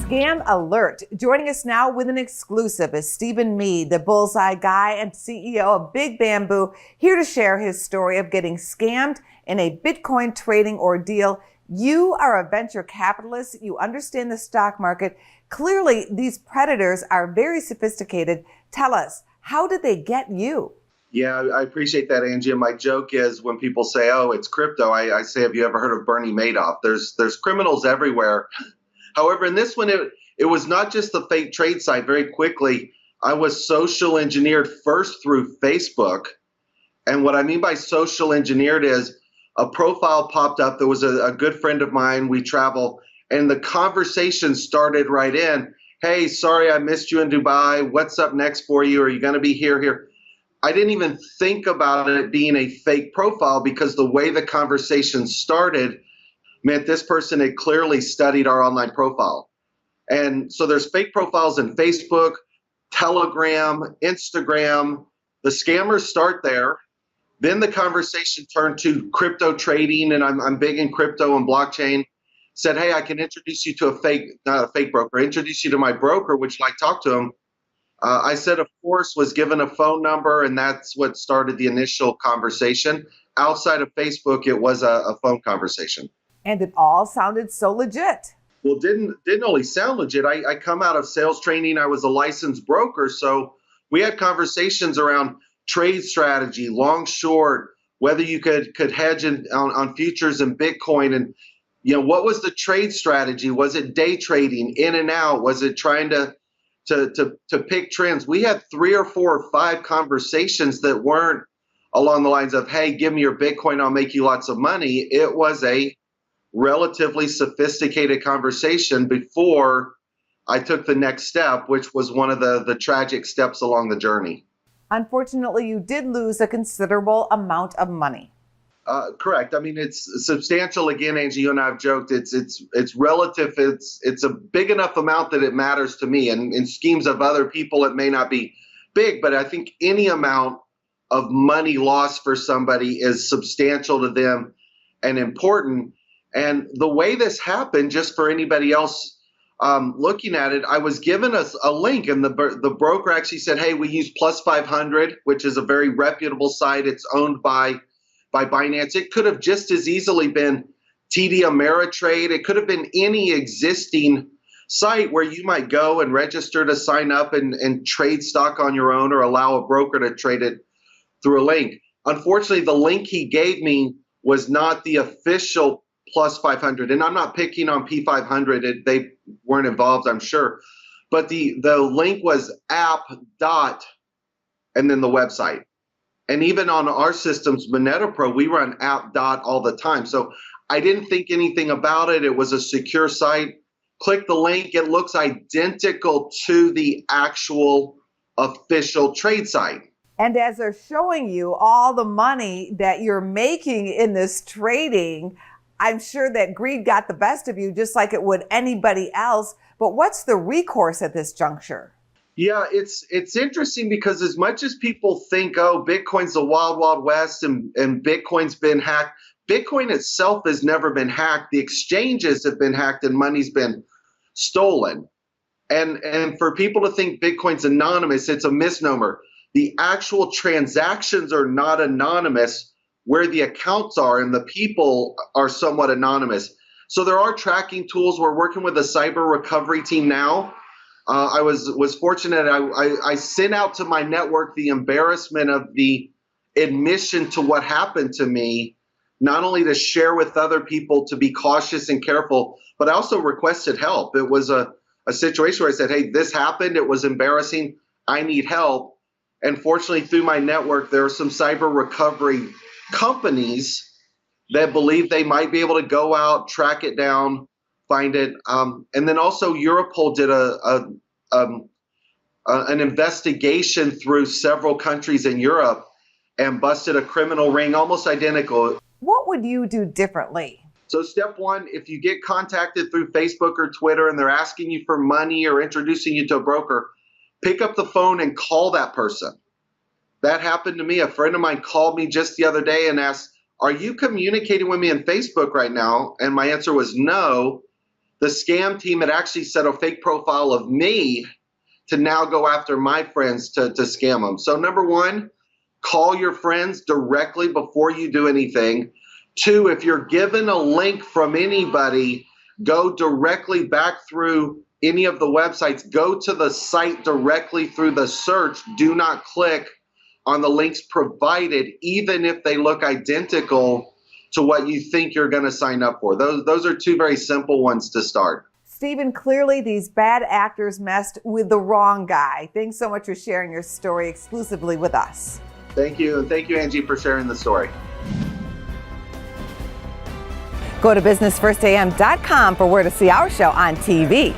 Scam alert. Joining us now with an exclusive is Stephen Meade, the BullsEye Guy and CEO of Big Bamboo, here to share his story of getting scammed in a Bitcoin trading ordeal. You are a venture capitalist. You understand the stock market. Clearly, these predators are very sophisticated. Tell us, how did they get you? Yeah, I appreciate that, Angie. And my joke is when people say, oh, it's crypto, I say, have you ever heard of Bernie Madoff? There's criminals everywhere. However, in this one, it was not just the fake trade site. Very quickly, I was social engineered first through Facebook. And what I mean by social engineered is a profile popped up. There was a good friend of mine. We travel. And the conversation started right in. Hey, sorry, I missed you in Dubai. What's up next for you? Are you going to be here? I didn't even think about it being a fake profile because the way the conversation started meant this person had clearly studied our online profile. And so there's fake profiles in Facebook, Telegram, Instagram. The scammers start there. Then the conversation turned to crypto trading, and I'm big in crypto and blockchain. Said, hey, I can introduce you to not a fake broker, introduce you to my broker, which I talked to him. I said, of course, was given a phone number, and that's what started the initial conversation. Outside of Facebook, it was a phone conversation. And it all sounded so legit. Well, didn't only sound legit. I come out of sales training. I was a licensed broker, so we had conversations around trade strategy, long, short, whether you could hedge on futures and Bitcoin, and what was the trade strategy? Was it day trading, in and out? Was it trying to pick trends? We had 3 or 4 or 5 conversations that weren't along the lines of, hey, give me your Bitcoin, I'll make you lots of money. It was a relatively sophisticated conversation before I took the next step, which was one of the tragic steps along the journey. Unfortunately, you did lose a considerable amount of money. Correct. I mean, it's substantial. Again, Angie, you and I have joked. It's relative. It's a big enough amount that it matters to me. And in schemes of other people, it may not be big, but I think any amount of money lost for somebody is substantial to them and important. And the way this happened, just for anybody else looking at it, I was given a link, and the broker actually said, hey, we use Plus 500, which is a very reputable site. It's owned by Binance. It could have just as easily been TD Ameritrade. It could have been any existing site where you might go and register to sign up and trade stock on your own or allow a broker to trade it through a link. Unfortunately, the link he gave me was not the official Plus 500. And I'm not picking on P500. They weren't involved, I'm sure. But the link was app dot and then the website. And even on our systems, Moneta Pro, we run app dot all the time. So I didn't think anything about it. It was a secure site. Click the link. It looks identical to the actual official trade site. And as they're showing you all the money that you're making in this trading, I'm sure that greed got the best of you, just like it would anybody else. But what's the recourse at this juncture? Yeah, it's interesting because as much as people think, oh, Bitcoin's the wild, wild west and Bitcoin's been hacked, Bitcoin itself has never been hacked. The exchanges have been hacked and money's been stolen. And for people to think Bitcoin's anonymous, it's a misnomer. The actual transactions are not anonymous where the accounts are, and the people are somewhat anonymous. So there are tracking tools. We're working with a cyber recovery team now. I was fortunate. I sent out to my network the embarrassment of the admission to what happened to me, not only to share with other people to be cautious and careful, but I also requested help. It was a situation where I said, hey, this happened. It was embarrassing. I need help. And fortunately, through my network, there are some cyber recovery companies that believe they might be able to go out, track it down, find it. And then also Europol did an investigation through several countries in Europe and busted a criminal ring almost identical. What would you do differently? So step one, if you get contacted through Facebook or Twitter and they're asking you for money or introducing you to a broker, pick up the phone and call that person. That happened to me. A friend of mine called me just the other day and asked, are you communicating with me on Facebook right now? And my answer was no. the scam team had actually set a fake profile of me to now go after my friends to scam them. So number one, call your friends directly before you do anything. Two, if you're given a link from anybody, go directly back through any of the websites. Go to the site directly through the search. Do not click on the links provided, even if they look identical to what you think you're going to sign up for. Those are two very simple ones to start. Stephen, clearly these bad actors messed with the wrong guy. Thanks so much for sharing your story exclusively with us. Thank you. And thank you, Angie, for sharing the story. Go to businessfirstam.com for where to see our show on TV.